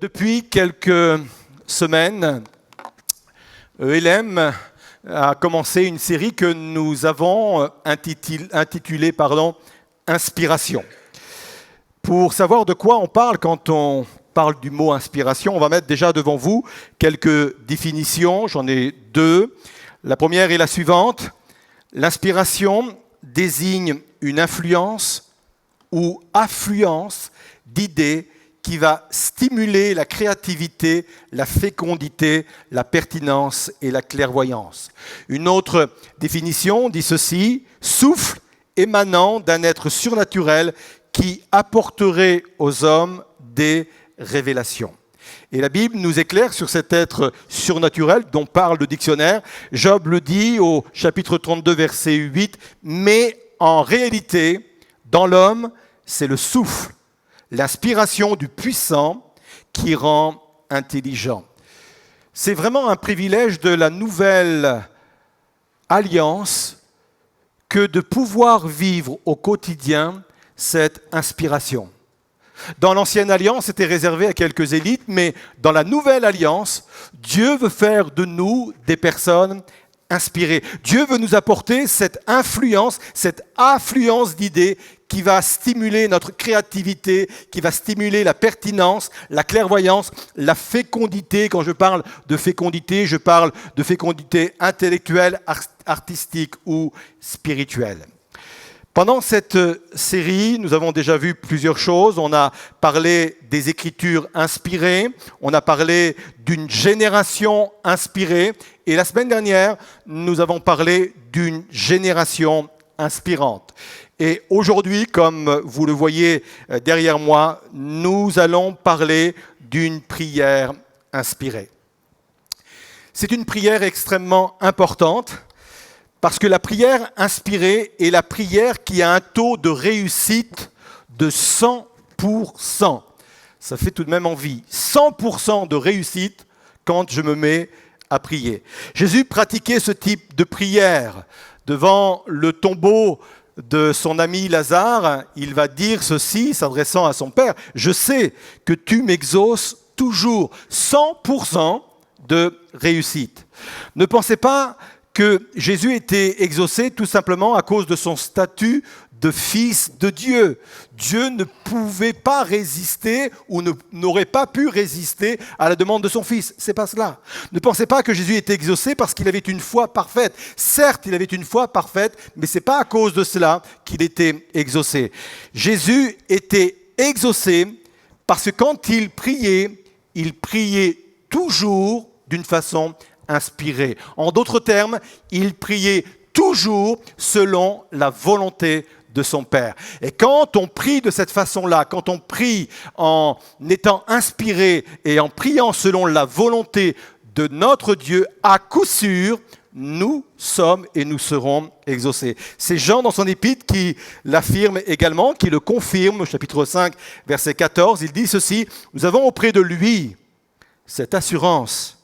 Depuis quelques semaines, ELM a commencé une série que nous avons intitulée Inspiration. Pour savoir de quoi on parle quand on parle du mot inspiration, on va mettre déjà devant vous quelques définitions. J'en ai deux. La première est la suivante. L'inspiration désigne une influence ou affluence d'idées qui va stimuler la créativité, la fécondité, la pertinence et la clairvoyance. Une autre définition dit ceci: souffle émanant d'un être surnaturel qui apporterait aux hommes des révélations. Et la Bible nous éclaire sur cet être surnaturel dont parle le dictionnaire. Job le dit au chapitre 32, verset 8, « Mais en réalité, dans l'homme, c'est le souffle, l'inspiration du puissant qui rend intelligent. » C'est vraiment un privilège de la nouvelle alliance que de pouvoir vivre au quotidien cette inspiration. Dans l'ancienne alliance, c'était réservé à quelques élites, mais dans la nouvelle alliance, Dieu veut faire de nous des personnes inspirées. Dieu veut nous apporter cette influence, cette affluence d'idées qui va stimuler notre créativité, qui va stimuler la pertinence, la clairvoyance, la fécondité. Quand je parle de fécondité, je parle de fécondité intellectuelle, artistique ou spirituelle. Pendant cette série, nous avons déjà vu plusieurs choses. On a parlé des Écritures inspirées, on a parlé d'une génération inspirée, et la semaine dernière, nous avons parlé d'une génération inspirante. Et aujourd'hui, comme vous le voyez derrière moi, nous allons parler d'une prière inspirée. C'est une prière extrêmement importante, parce que la prière inspirée est la prière qui a un taux de réussite de 100%. Ça fait tout de même envie. 100% de réussite quand je me mets à prier. Jésus pratiquait ce type de prière. Devant le tombeau de son ami Lazare, il va dire ceci, s'adressant à son Père: « Je sais que tu m'exauces toujours. » 100% de réussite. Ne pensez pas que Jésus était exaucé tout simplement à cause de son statut de fils de Dieu. Dieu ne pouvait pas résister ou n'aurait pas pu résister à la demande de son fils. C'est pas cela. Ne pensez pas que Jésus était exaucé parce qu'il avait une foi parfaite. Certes, il avait une foi parfaite, mais c'est pas à cause de cela qu'il était exaucé. Jésus était exaucé parce que quand il priait toujours d'une façon inspiré. En d'autres termes, il priait toujours selon la volonté de son Père. Et quand on prie de cette façon-là, quand on prie en étant inspiré et en priant selon la volonté de notre Dieu, à coup sûr, nous sommes et nous serons exaucés. C'est Jean dans son épître qui l'affirme également, qui le confirme au chapitre 5, verset 14. Il dit ceci: « Nous avons auprès de lui cette assurance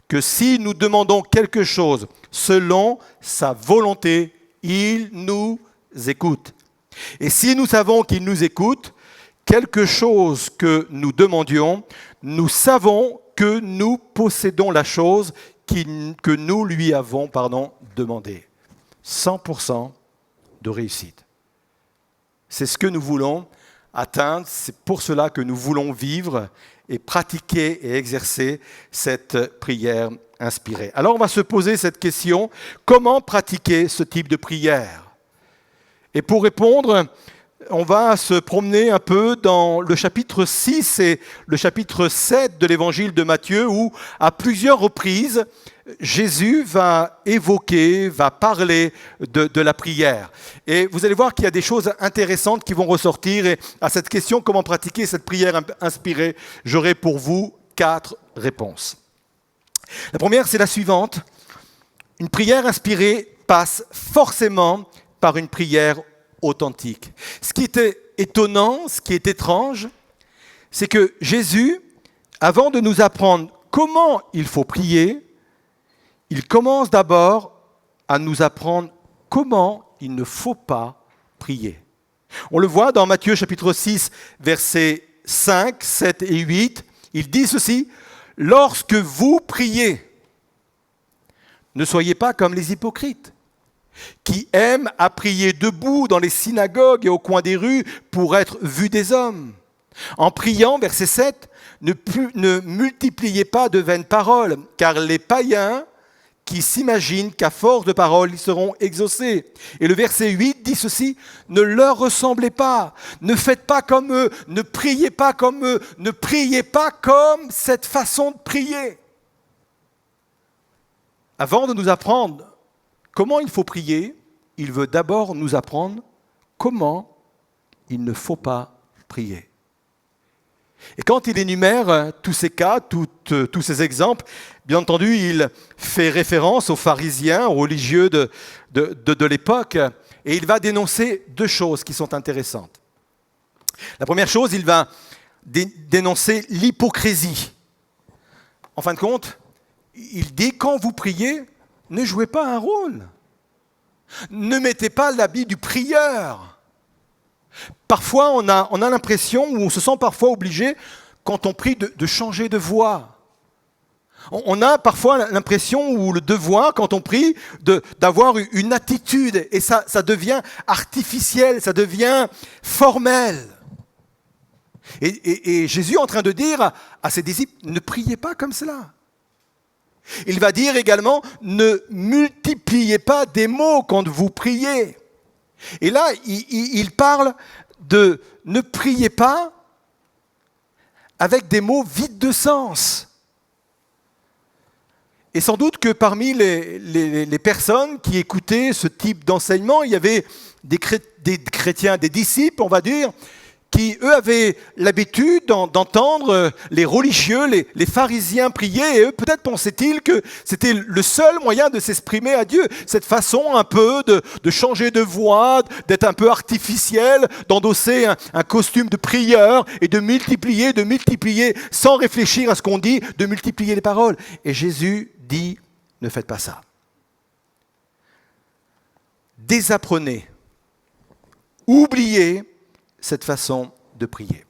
que si nous demandons quelque chose selon sa volonté, il nous écoute. Et si nous savons qu'il nous écoute, quelque chose que nous demandions, nous savons que nous possédons la chose que nous lui avons demandée. » 100% de réussite. C'est ce que nous voulons atteindre, c'est pour cela que nous voulons vivre et pratiquer et exercer cette prière inspirée. Alors on va se poser cette question: comment pratiquer ce type de prière? Et pour répondre, on va se promener un peu dans le chapitre 6 et le chapitre 7 de l'évangile de Matthieu, où à plusieurs reprises, Jésus va évoquer, va parler de la prière. Et vous allez voir qu'il y a des choses intéressantes qui vont ressortir. Et à cette question, comment pratiquer cette prière inspirée, j'aurai pour vous 4 réponses. La première, c'est la suivante. Une prière inspirée passe forcément par une prière authentique. Ce qui est étonnant, ce qui est étrange, c'est que Jésus, avant de nous apprendre comment il faut prier, il commence d'abord à nous apprendre comment il ne faut pas prier. On le voit dans Matthieu chapitre 6, versets 5, 7 et 8. Il dit ceci, « Lorsque vous priez, ne soyez pas comme les hypocrites, qui aiment à prier debout dans les synagogues et au coin des rues pour être vus des hommes. En priant, verset 7, ne multipliez pas de vaines paroles, car les païens qui s'imaginent qu'à force de paroles, ils seront exaucés. » Et le verset 8 dit ceci, « Ne leur ressemblez pas, ne faites pas comme eux, ne priez pas comme eux, ne priez pas comme cette façon de prier. » Avant de nous apprendre comment il faut prier, il veut d'abord nous apprendre comment il ne faut pas prier. Et quand il énumère tous ces cas, tous ces exemples, bien entendu, il fait référence aux pharisiens, aux religieux de l'époque, et il va dénoncer deux choses qui sont intéressantes. La première chose, il va dénoncer l'hypocrisie. En fin de compte, il dit, quand vous priez, ne jouez pas un rôle. Ne mettez pas l'habit du prieur. Parfois, on a l'impression, ou on se sent parfois obligé, quand on prie, de changer de voix. On a parfois l'impression, ou le devoir, quand on prie, d'avoir une attitude. Et ça devient artificiel, ça devient formel. Et Jésus est en train de dire à ses disciples, ne priez pas comme cela. Il va dire également, ne multipliez pas des mots quand vous priez. Et là, il parle de ne priez pas avec des mots vides de sens. Et sans doute que parmi les personnes qui écoutaient ce type d'enseignement, il y avait des chrétiens, des disciples, on va dire, qui, eux, avaient l'habitude d'entendre les religieux, les pharisiens prier, et eux, peut-être pensaient-ils que c'était le seul moyen de s'exprimer à Dieu. Cette façon un peu de changer de voix, d'être un peu artificiel, d'endosser un costume de prieur, et de multiplier, sans réfléchir à ce qu'on dit, de multiplier les paroles. Et Jésus dit, ne faites pas ça. Désapprenez, oubliez cette façon de prier.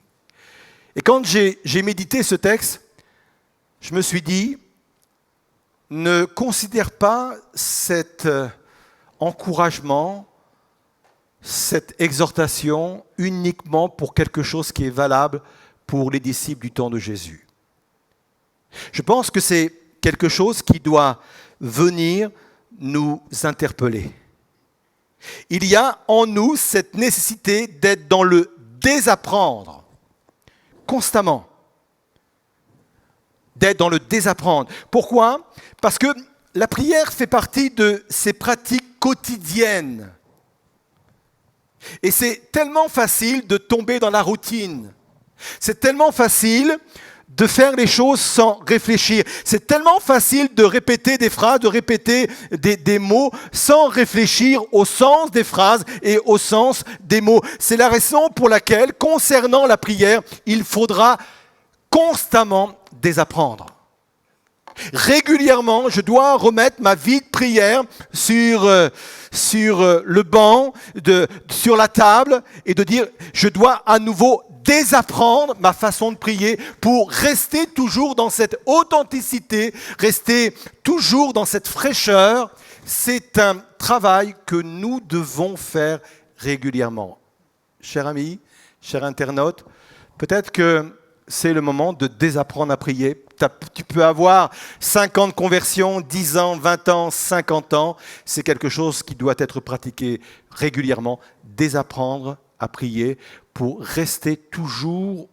Et quand j'ai médité ce texte, je me suis dit, ne considère pas cet encouragement, cette exhortation uniquement pour quelque chose qui est valable pour les disciples du temps de Jésus. Je pense que c'est quelque chose qui doit venir nous interpeller. Il y a en nous cette nécessité d'être dans le désapprendre, constamment. D'être dans le désapprendre. Pourquoi ? Parce que la prière fait partie de ces pratiques quotidiennes. Et c'est tellement facile de tomber dans la routine. C'est tellement facile de faire les choses sans réfléchir. C'est tellement facile de répéter des phrases, de répéter des mots sans réfléchir au sens des phrases et au sens des mots. C'est la raison pour laquelle, concernant la prière, il faudra constamment désapprendre. Régulièrement, je dois remettre ma vie de prière sur le banc, sur la table, et de dire, je dois à nouveau désapprendre ma façon de prier pour rester toujours dans cette authenticité, rester toujours dans cette fraîcheur. C'est un travail que nous devons faire régulièrement. Cher ami, cher internaute, peut-être que c'est le moment de désapprendre à prier. Tu peux avoir 5 ans de conversion, 10 ans, 20 ans, 50 ans. C'est quelque chose qui doit être pratiqué régulièrement. Désapprendre à prier pour rester toujours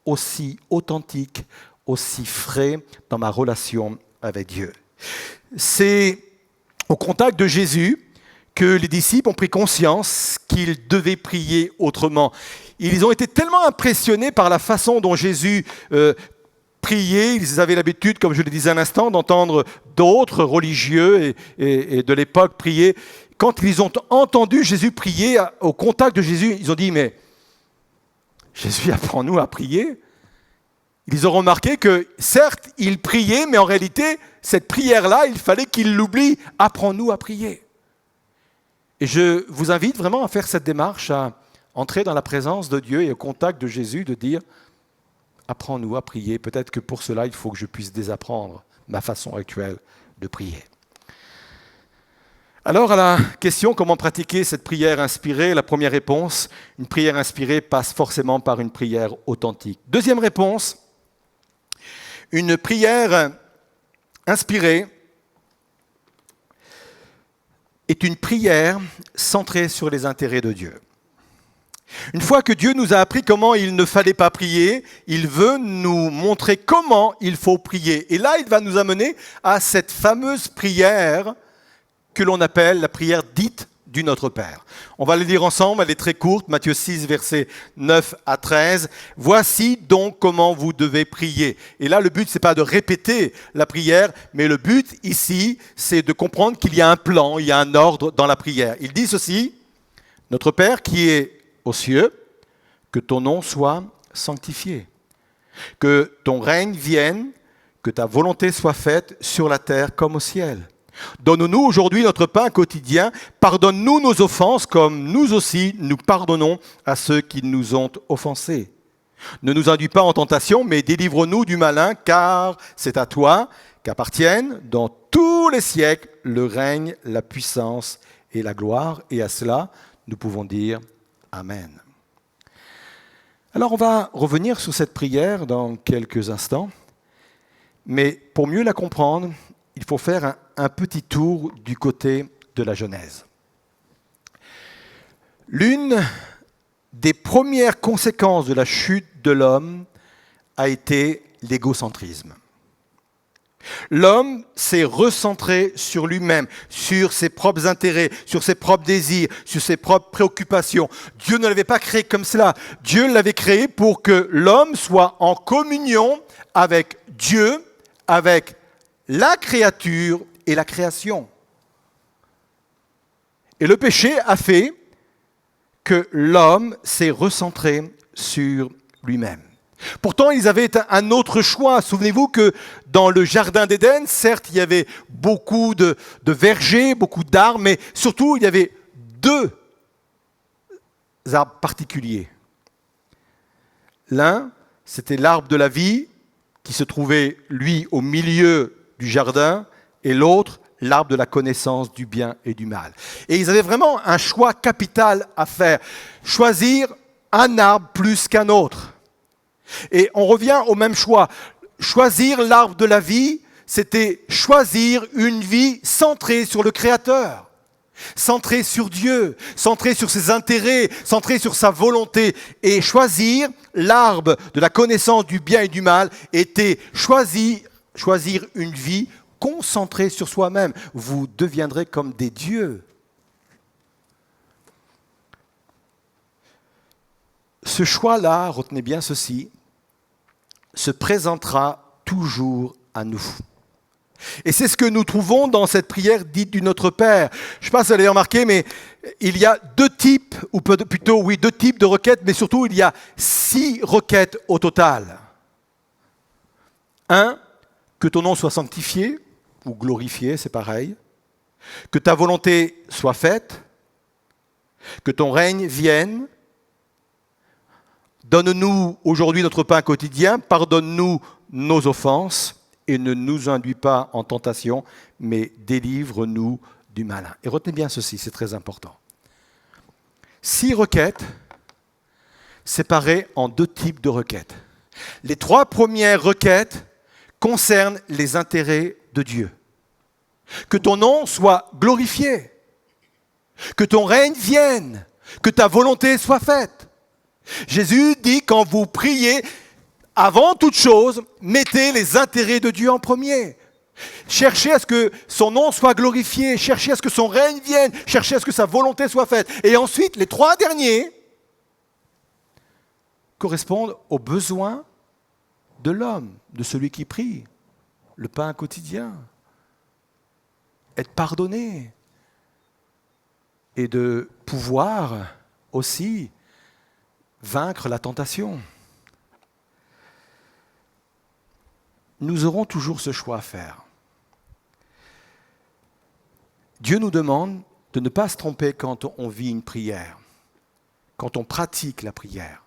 aussi authentique, aussi frais dans ma relation avec Dieu. C'est au contact de Jésus que les disciples ont pris conscience qu'ils devaient prier autrement. Ils ont été tellement impressionnés par la façon dont Jésus priait. Ils avaient l'habitude, comme je le disais à l'instant, d'entendre d'autres religieux et de l'époque prier. Quand ils ont entendu Jésus prier, au contact de Jésus, ils ont dit, mais Jésus, apprends-nous à prier. Ils ont remarqué que, certes, il priait, mais en réalité, cette prière-là, il fallait qu'il l'oublie. Apprends-nous à prier. Et je vous invite vraiment à faire cette démarche, à entrer dans la présence de Dieu et au contact de Jésus, de dire, apprends-nous à prier. Peut-être que pour cela, il faut que je puisse désapprendre ma façon actuelle de prier. Alors à la question comment pratiquer cette prière inspirée, la première réponse, une prière inspirée passe forcément par une prière authentique. Deuxième réponse, une prière inspirée est une prière centrée sur les intérêts de Dieu. Une fois que Dieu nous a appris comment il ne fallait pas prier, il veut nous montrer comment il faut prier. Et là, il va nous amener à cette fameuse prière que l'on appelle la prière dite du Notre Père. On va le lire ensemble, elle est très courte, Matthieu 6, versets 9 à 13. « Voici donc comment vous devez prier. » Et là, le but, ce n'est pas de répéter la prière, mais le but ici, c'est de comprendre qu'il y a un plan, il y a un ordre dans la prière. Il dit ceci, « Notre Père qui est aux cieux, que ton nom soit sanctifié, que ton règne vienne, que ta volonté soit faite sur la terre comme au ciel. Donne-nous aujourd'hui notre pain quotidien, pardonne-nous nos offenses comme nous aussi nous pardonnons à ceux qui nous ont offensés. Ne nous induis pas en tentation, mais délivre-nous du malin, car c'est à toi qu'appartiennent dans tous les siècles le règne, la puissance et la gloire. Et à cela, nous pouvons dire Amen. Alors on va revenir sur cette prière dans quelques instants, mais pour mieux la comprendre, il faut faire un petit tour du côté de la Genèse. L'une des premières conséquences de la chute de l'homme a été l'égocentrisme. L'homme s'est recentré sur lui-même, sur ses propres intérêts, sur ses propres désirs, sur ses propres préoccupations. Dieu ne l'avait pas créé comme cela. Dieu l'avait créé pour que l'homme soit en communion avec Dieu, avec la créature et la création. Et le péché a fait que l'homme s'est recentré sur lui-même. Pourtant, ils avaient un autre choix. Souvenez-vous que dans le jardin d'Éden, certes, il y avait beaucoup de vergers, beaucoup d'arbres, mais surtout, il y avait deux arbres particuliers. L'un, c'était l'arbre de la vie, qui se trouvait, lui, au milieu du jardin, et l'autre, l'arbre de la connaissance du bien et du mal. Et ils avaient vraiment un choix capital à faire. Choisir un arbre plus qu'un autre. Et on revient au même choix. Choisir l'arbre de la vie, c'était choisir une vie centrée sur le Créateur, centrée sur Dieu, centrée sur ses intérêts, centrée sur sa volonté. Et choisir l'arbre de la connaissance du bien et du mal était choisir une vie concentrée sur soi-même. Vous deviendrez comme des dieux. Ce choix-là, retenez bien ceci, se présentera toujours à nous. Et c'est ce que nous trouvons dans cette prière dite du Notre Père. Je ne sais pas si vous l'avez remarqué, mais il y a deux types de requêtes, mais surtout il y a 6 requêtes au total. 1, que ton nom soit sanctifié, ou glorifié, c'est pareil. Que ta volonté soit faite. Que ton règne vienne. Donne-nous aujourd'hui notre pain quotidien, pardonne-nous nos offenses et ne nous induis pas en tentation, mais délivre-nous du malin. Et retenez bien ceci, c'est très important. 6 requêtes séparées en 2 types de requêtes. Les 3 premières requêtes concernent les intérêts de Dieu. Que ton nom soit glorifié, que ton règne vienne, que ta volonté soit faite. Jésus dit, quand vous priez, avant toute chose, mettez les intérêts de Dieu en premier. Cherchez à ce que son nom soit glorifié, cherchez à ce que son règne vienne, cherchez à ce que sa volonté soit faite. Et ensuite, les 3 derniers correspondent aux besoins de l'homme, de celui qui prie. Le pain quotidien, être pardonné et de pouvoir aussi vaincre la tentation. Nous aurons toujours ce choix à faire. Dieu nous demande de ne pas se tromper quand on vit une prière, quand on pratique la prière.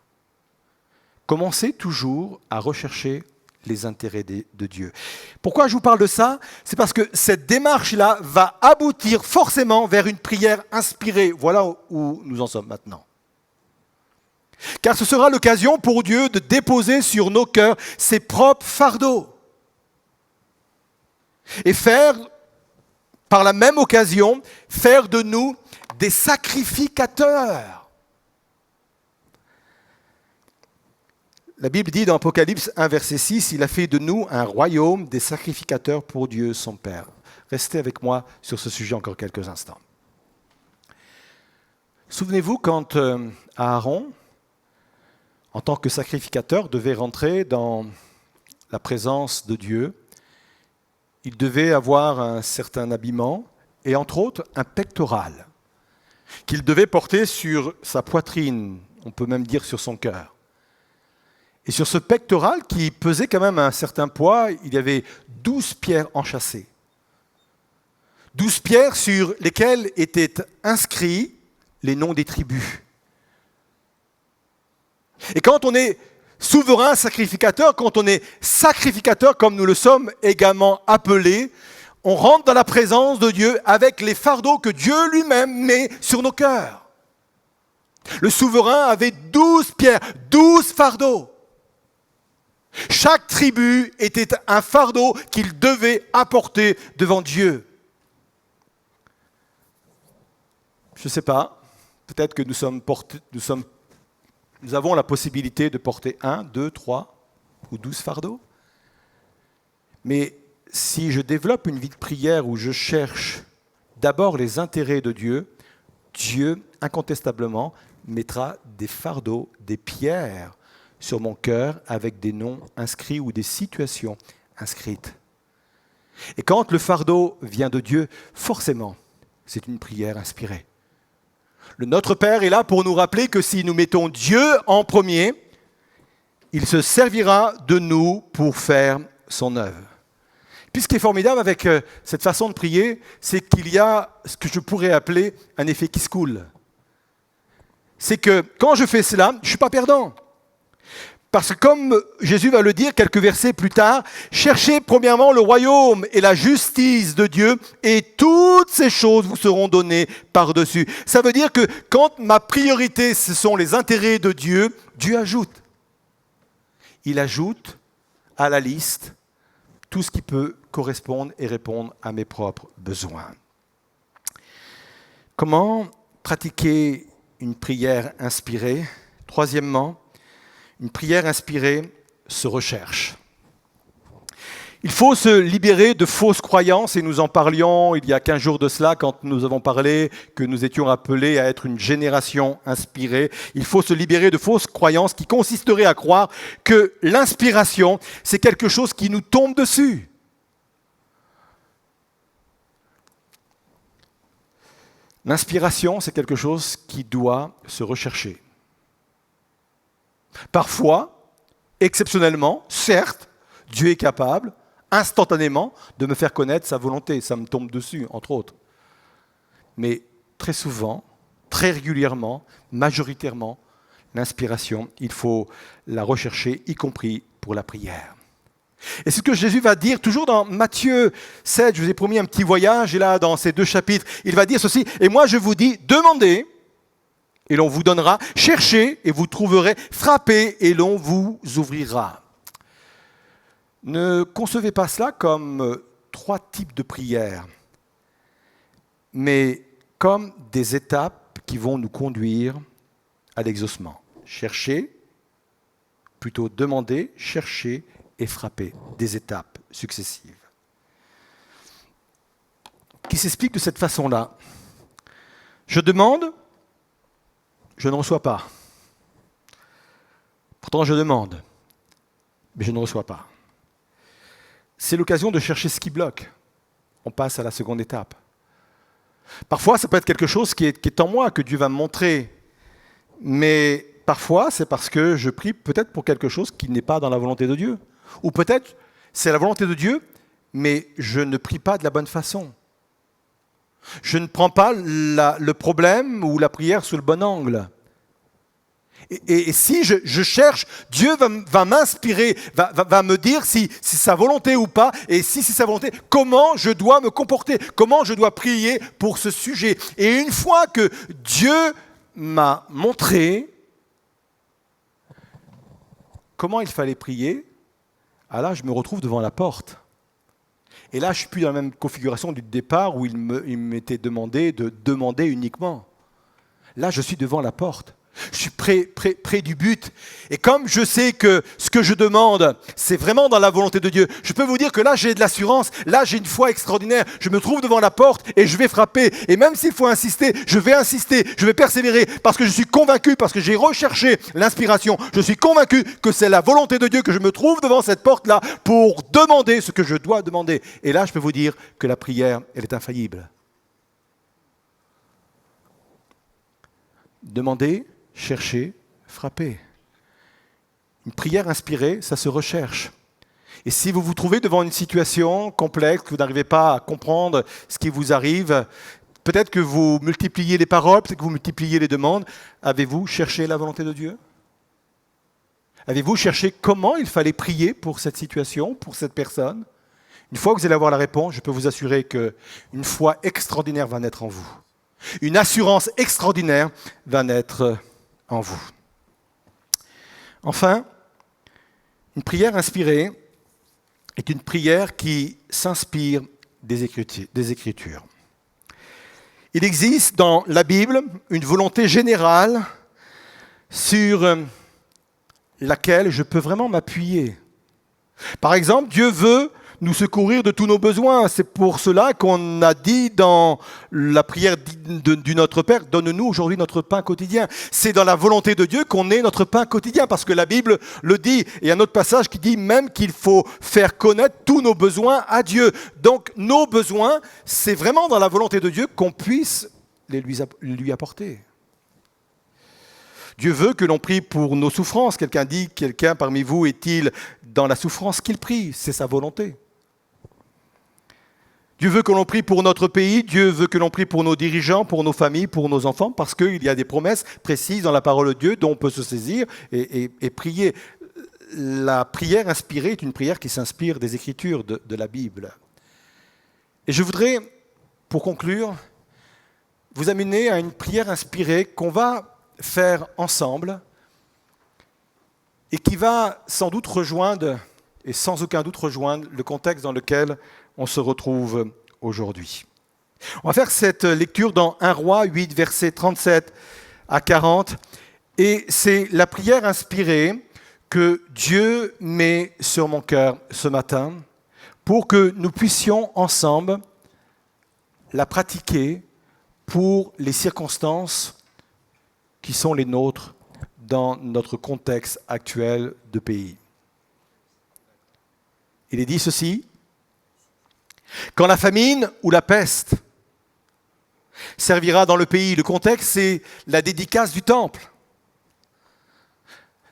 Commencez toujours à rechercher les intérêts de Dieu. Pourquoi je vous parle de ça? C'est parce que cette démarche-là va aboutir forcément vers une prière inspirée. Voilà où nous en sommes maintenant. Car ce sera l'occasion pour Dieu de déposer sur nos cœurs ses propres fardeaux. Et faire, par la même occasion, faire de nous des sacrificateurs. La Bible dit dans Apocalypse 1, verset 6, « Il a fait de nous un royaume des sacrificateurs pour Dieu, son Père. » Restez avec moi sur ce sujet encore quelques instants. Souvenez-vous quand Aaron, en tant que sacrificateur, devait rentrer dans la présence de Dieu, il devait avoir un certain habillement et entre autres un pectoral qu'il devait porter sur sa poitrine, on peut même dire sur son cœur. Et sur ce pectoral, qui pesait quand même un certain poids, il y avait 12 pierres enchâssées. 12 pierres sur lesquelles étaient inscrits les noms des tribus. Et quand on est souverain sacrificateur, quand on est sacrificateur comme nous le sommes également appelés, on rentre dans la présence de Dieu avec les fardeaux que Dieu lui-même met sur nos cœurs. Le souverain avait 12 pierres, 12 fardeaux. Chaque tribu était un fardeau qu'il devait apporter devant Dieu. Je ne sais pas, peut-être que nous avons la possibilité de porter 1, 2, 3 ou 12 fardeaux. Mais si je développe une vie de prière où je cherche d'abord les intérêts de Dieu, Dieu, incontestablement, mettra des fardeaux, des pierres sur mon cœur avec des noms inscrits ou des situations inscrites. Et quand le fardeau vient de Dieu, forcément, c'est une prière inspirée. Le Notre Père est là pour nous rappeler que si nous mettons Dieu en premier, il se servira de nous pour faire son œuvre. Puis ce qui est formidable avec cette façon de prier, c'est qu'il y a ce que je pourrais appeler un effet qui se coule. C'est que quand je fais cela, je ne suis pas perdant. Parce que comme Jésus va le dire quelques versets plus tard, cherchez premièrement le royaume et la justice de Dieu et toutes ces choses vous seront données par-dessus. Ça veut dire que quand ma priorité, ce sont les intérêts de Dieu, Dieu ajoute. Il ajoute à la liste tout ce qui peut correspondre et répondre à mes propres besoins. Comment pratiquer une prière inspirée? Troisièmement, une prière inspirée se recherche. Il faut se libérer de fausses croyances, et nous en parlions il y a 15 jours de cela, quand nous avons parlé que nous étions appelés à être une génération inspirée. Il faut se libérer de fausses croyances qui consisteraient à croire que l'inspiration, c'est quelque chose qui nous tombe dessus. L'inspiration, c'est quelque chose qui doit se rechercher. Parfois, exceptionnellement, certes, Dieu est capable, instantanément, de me faire connaître sa volonté. Ça me tombe dessus, entre autres. Mais très souvent, très régulièrement, majoritairement, l'inspiration, il faut la rechercher, y compris pour la prière. Et c'est ce que Jésus va dire toujours dans Matthieu 7. Je vous ai promis un petit voyage, et là, dans ces 2 chapitres, il va dire ceci. « Et moi, je vous dis, demandez, et l'on vous donnera, cherchez et vous trouverez, frappez et l'on vous ouvrira. » Ne concevez pas cela comme 3 types de prières, mais comme des étapes qui vont nous conduire à l'exaucement. Cherchez, plutôt demander, chercher et frapper, des étapes successives. Qui s'explique de cette façon-là. Je demande, je ne reçois pas. Pourtant, je demande, mais je ne reçois pas. C'est l'occasion de chercher ce qui bloque. On passe à la seconde étape. Parfois, ça peut être quelque chose qui est en moi, que Dieu va me montrer. Mais parfois, c'est parce que je prie peut-être pour quelque chose qui n'est pas dans la volonté de Dieu. Ou peut-être, c'est la volonté de Dieu, mais je ne prie pas de la bonne façon. Je ne prends pas le problème ou la prière sous le bon angle. Et si je cherche, Dieu va m'inspirer, va me dire si c'est sa volonté ou pas, et si c'est sa volonté, comment je dois me comporter, comment je dois prier pour ce sujet. Et une fois que Dieu m'a montré comment il fallait prier, là je me retrouve devant la porte. Et là je ne suis plus dans la même configuration du départ où il m'était demandé de demander uniquement. Là je suis devant la porte. Je suis près du but. Et comme je sais que ce que je demande, c'est vraiment dans la volonté de Dieu, je peux vous dire que là, j'ai de l'assurance. Là, j'ai une foi extraordinaire. Je me trouve devant la porte et je vais frapper. Et même s'il faut insister, je vais persévérer parce que je suis convaincu, parce que j'ai recherché l'inspiration. Je suis convaincu que c'est la volonté de Dieu que je me trouve devant cette porte-là pour demander ce que je dois demander. Et là, je peux vous dire que la prière, elle est infaillible. Demandez, cherchez, frappez. Une prière inspirée, ça se recherche. Et si vous vous trouvez devant une situation complexe, que vous n'arrivez pas à comprendre ce qui vous arrive, peut-être que vous multipliez les paroles, peut-être que vous multipliez les demandes, avez-vous cherché la volonté de Dieu ? Avez-vous cherché comment il fallait prier pour cette situation, pour cette personne ? Une fois que vous allez avoir la réponse, je peux vous assurer qu'une foi extraordinaire va naître en vous. Une assurance extraordinaire va naître en vous. Enfin, une prière inspirée est une prière qui s'inspire des Écritures. Il existe dans la Bible une volonté générale sur laquelle je peux vraiment m'appuyer. Par exemple, Dieu veut nous secourir de tous nos besoins. C'est pour cela qu'on a dit dans la prière du Notre Père, « Donne-nous aujourd'hui notre pain quotidien ». C'est dans la volonté de Dieu qu'on ait notre pain quotidien, parce que la Bible le dit. Et il y a un autre passage qui dit même qu'il faut faire connaître tous nos besoins à Dieu. Donc nos besoins, c'est vraiment dans la volonté de Dieu qu'on puisse les lui apporter. Dieu veut que l'on prie pour nos souffrances. Quelqu'un parmi vous est-il dans la souffrance qu'il prie? C'est sa volonté. Dieu veut que l'on prie pour notre pays, Dieu veut que l'on prie pour nos dirigeants, pour nos familles, pour nos enfants, parce qu'il y a des promesses précises dans la parole de Dieu dont on peut se saisir et prier. La prière inspirée est une prière qui s'inspire des Écritures de la Bible. Et je voudrais, pour conclure, vous amener à une prière inspirée qu'on va faire ensemble et qui va sans doute rejoindre, et sans aucun doute rejoindre, le contexte dans lequel on se retrouve aujourd'hui. On va faire cette lecture dans 1 Roi 8, versets 37 à 40. Et c'est la prière inspirée que Dieu met sur mon cœur ce matin pour que nous puissions ensemble la pratiquer pour les circonstances qui sont les nôtres dans notre contexte actuel de pays. Il est dit ceci: quand la famine ou la peste servira dans le pays, le contexte, c'est la dédicace du temple.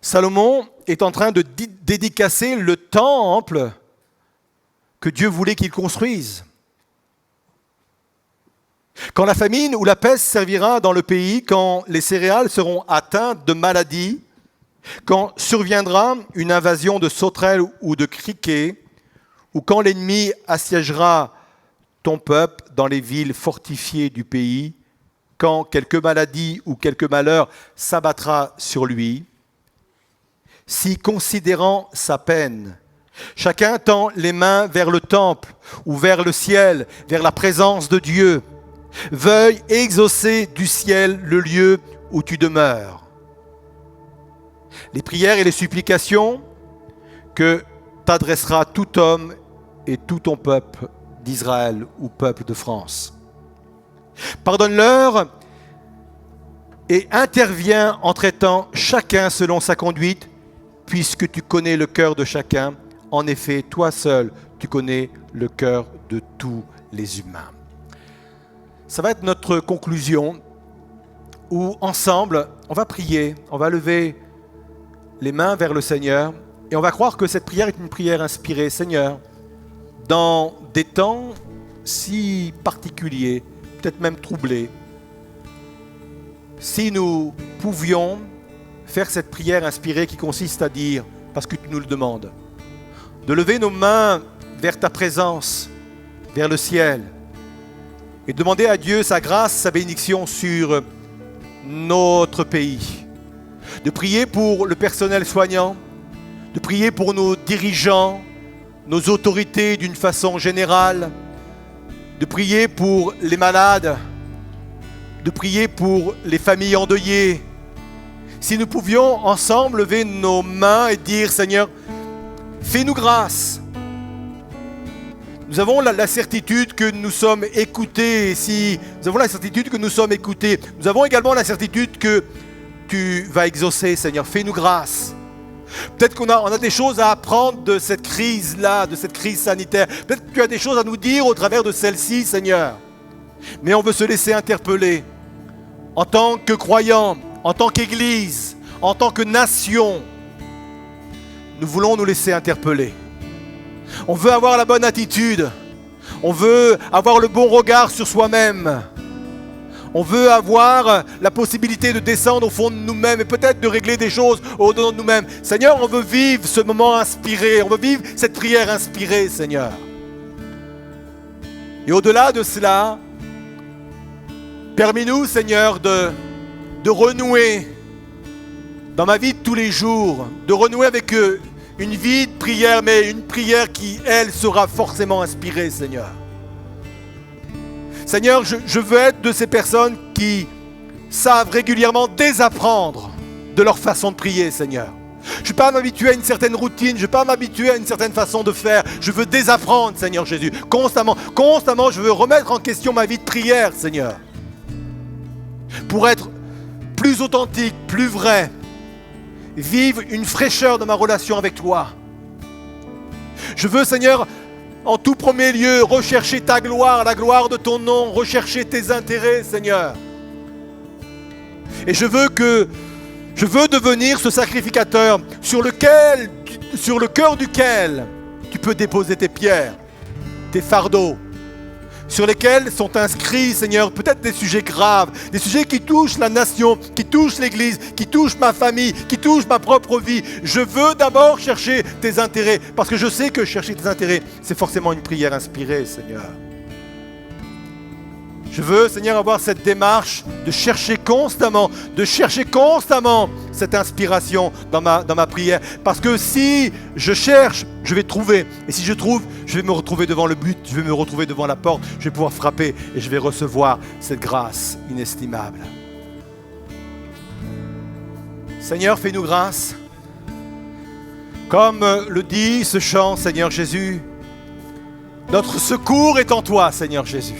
Salomon est en train de dédicacer le temple que Dieu voulait qu'il construise. Quand la famine ou la peste servira dans le pays, quand les céréales seront atteintes de maladies, quand surviendra une invasion de sauterelles ou de criquets, ou quand l'ennemi assiégera ton peuple dans les villes fortifiées du pays, quand quelque maladie ou quelque malheur s'abattra sur lui, si considérant sa peine, chacun tend les mains vers le temple ou vers le ciel, vers la présence de Dieu, veuille exaucer du ciel le lieu où tu demeures. Les prières et les supplications que t'adressera tout homme et tout ton peuple d'Israël ou peuple de France. Pardonne-leur et interviens en traitant chacun selon sa conduite, puisque tu connais le cœur de chacun. En effet, toi seul, tu connais le cœur de tous les humains. Ça va être notre conclusion, où ensemble, on va prier, on va lever les mains vers le Seigneur, et on va croire que cette prière est une prière inspirée. Seigneur, dans des temps si particuliers, peut-être même troublés, si nous pouvions faire cette prière inspirée qui consiste à dire, parce que tu nous le demandes, de lever nos mains vers ta présence, vers le ciel, et demander à Dieu sa grâce, sa bénédiction sur notre pays. De prier pour le personnel soignant, de prier pour nos dirigeants, nos autorités d'une façon générale, de prier pour les malades, de prier pour les familles endeuillées. Si nous pouvions ensemble lever nos mains et dire, Seigneur, fais-nous grâce. Nous avons la certitude que nous sommes écoutés. Si nous avons la certitude que nous sommes écoutés, nous avons également la certitude que tu vas exaucer, Seigneur. Fais-nous grâce. Peut-être qu'on a des choses à apprendre de cette crise-là, de cette crise sanitaire. Peut-être que tu as des choses à nous dire au travers de celle-ci, Seigneur. Mais on veut se laisser interpeller. En tant que croyants, en tant qu'Église, en tant que nation, nous voulons nous laisser interpeller. On veut avoir la bonne attitude. On veut avoir le bon regard sur soi-même. On veut avoir la possibilité de descendre au fond de nous-mêmes et peut-être de régler des choses au-dedans de nous-mêmes. Seigneur, on veut vivre ce moment inspiré. On veut vivre cette prière inspirée, Seigneur. Et au-delà de cela, permets-nous, Seigneur, de renouer dans ma vie de tous les jours, de renouer avec une vie de prière, mais une prière qui, elle, sera forcément inspirée, Seigneur. Seigneur, je veux être de ces personnes qui savent régulièrement désapprendre de leur façon de prier, Seigneur. Je ne vais pas m'habituer à une certaine routine, je ne vais pas m'habituer à une certaine façon de faire. Je veux désapprendre, Seigneur Jésus, constamment. Constamment, je veux remettre en question ma vie de prière, Seigneur. Pour être plus authentique, plus vrai. Vivre une fraîcheur de ma relation avec toi. Je veux, Seigneur, en tout premier lieu, rechercher ta gloire, la gloire de ton nom, rechercher tes intérêts, Seigneur. Et je veux devenir ce sacrificateur sur le cœur duquel tu peux déposer tes pierres, tes fardeaux, sur lesquels sont inscrits, Seigneur, peut-être des sujets graves, des sujets qui touchent la nation, qui touchent l'Église, qui touchent ma famille, qui touchent ma propre vie. Je veux d'abord chercher tes intérêts, parce que je sais que chercher tes intérêts, c'est forcément une prière inspirée, Seigneur. Je veux, Seigneur, avoir cette démarche de chercher constamment cette inspiration dans ma prière. Parce que si je cherche, je vais trouver. Et si je trouve, je vais me retrouver devant le but, je vais me retrouver devant la porte, je vais pouvoir frapper et je vais recevoir cette grâce inestimable. Seigneur, fais-nous grâce. Comme le dit ce chant, Seigneur Jésus, notre secours est en toi, Seigneur Jésus.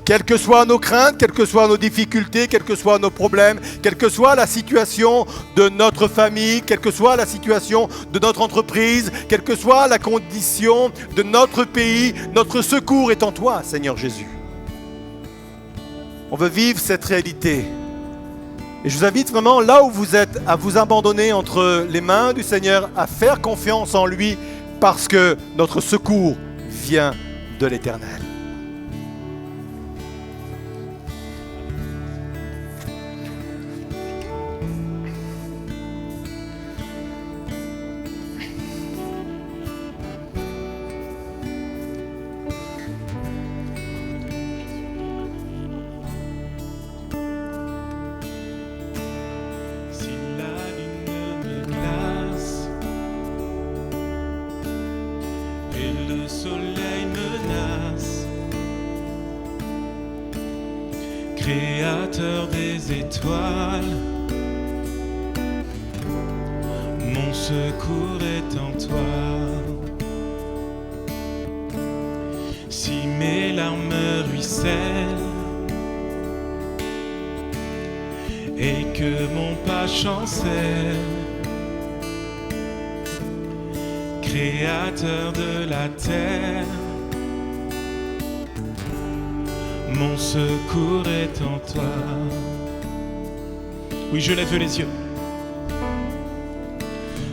Quelles que soient nos craintes, quelles que soient nos difficultés, quels que soient nos problèmes, quelle que soit la situation de notre famille, quelle que soit la situation de notre entreprise, quelle que soit la condition de notre pays, notre secours est en toi, Seigneur Jésus. On veut vivre cette réalité. Et je vous invite vraiment, là où vous êtes, à vous abandonner entre les mains du Seigneur, à faire confiance en lui, parce que notre secours vient de l'Éternel. Créateur des étoiles, mon secours est en toi. Si mes larmes ruissellent et que mon pas chancelle, Créateur de la terre, mon secours est en toi. Oui, je lève les yeux.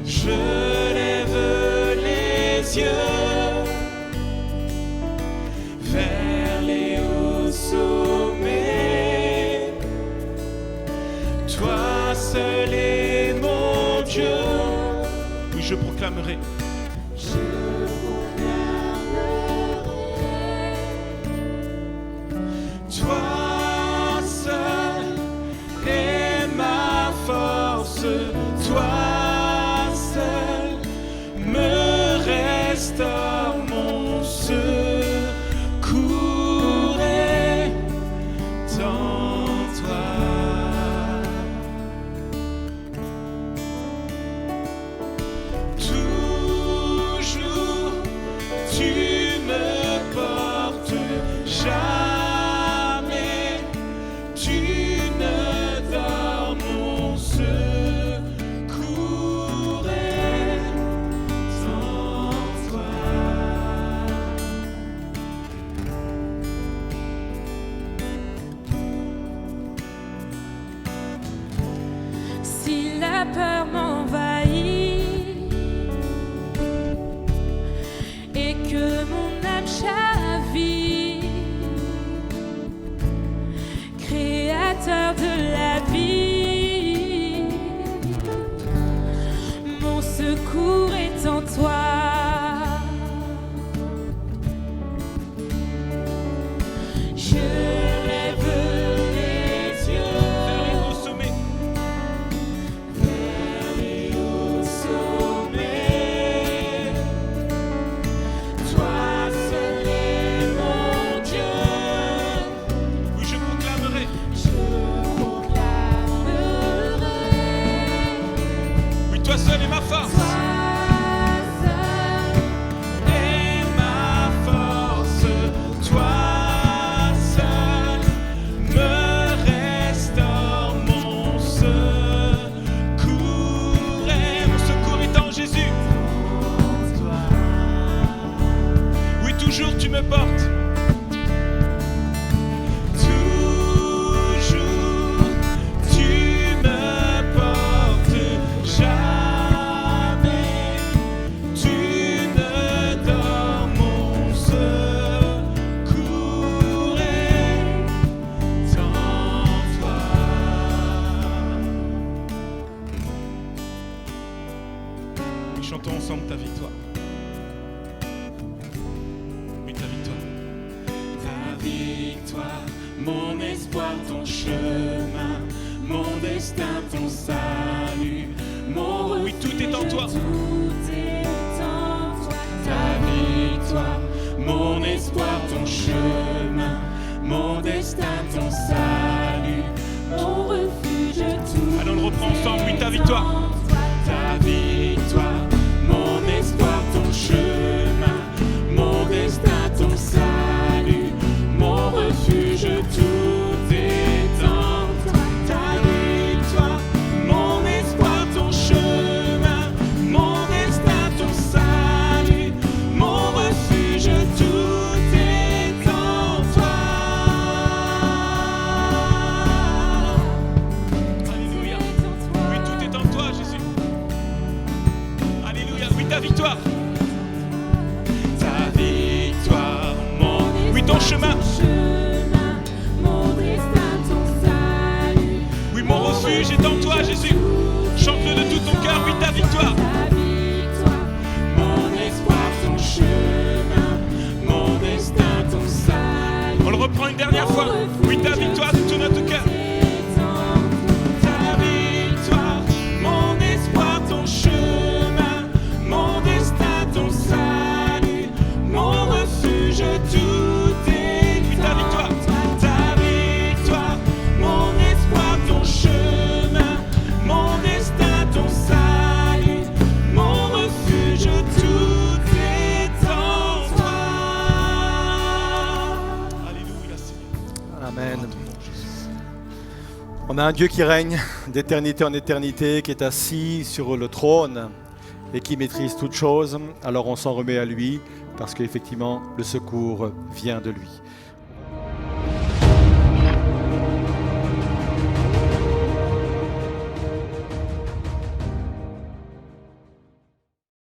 Je lève les yeux vers les hauts sommets. Toi seul est proclamerai. Toi seul est ma force, toi seul me restaure mon secours est en toi. Toujours tu me portes, jamais tu ne dors, mon secours est en toi. Si la peur m'envahit et que mon âme chavire, Créateur de la vie, mon secours est en toi. Je lève les yeux Vers les hauts sommets, au sommet. Toi seul est mon Dieu. oui, je proclamerai. Je proclamerai. Oui, toi seul est ma force. Toi seul Et ma force, toi seul me restaure, mon secours est en Jésus. Oui, toujours tu me portes. Toujours tu me portes, jamais tu ne dors, mon secours est en toi. Oui, chantons ensemble ta victoire. Oui, ta victoire. Ta victoire, mon espoir, ton chemin, mon destin, ton salut, mon oui, tout est en toi. tout est en toi. Ta victoire, mon espoir, ton chemin, mon destin, ton salut, Mon refuge, tout allons le reprendre ensemble. Oui, ta victoire. en toi. Ta victoire, mon espoir, ton chemin, mon destin, ton salut, mon refuge, tout est en toi. Ta victoire, mon espoir, ton chemin, mon destin, ton salut, mon refuge, tout est en toi. Alléluia. Oui, tout est en toi, Jésus. Alléluia. Oui, ta victoire. Ta victoire, mon... Oui, ton chemin. Mon destin, ton salut. Oui, mon refuge est en toi, Jésus. Chante-le de tout ton cœur. Oui, ta victoire. Ta victoire, Mon espoir, ton chemin, mon destin, ton salut. On le reprend une dernière fois. Oui, ta victoire de tout notre cœur. est en Ta victoire, mon espoir, ton chemin, mon destin, ton salut, mon refuge, tout est. Oui, ta victoire. Ta victoire, mon espoir, ton chemin, mon destin, ton salut, mon refuge, tout est en toi. Alléluia, Seigneur. Amen. On a un Dieu qui règne d'éternité en éternité, qui est assis sur le trône et qui maîtrise toutes choses. Alors on s'en remet à lui parce qu'effectivement le secours vient de lui.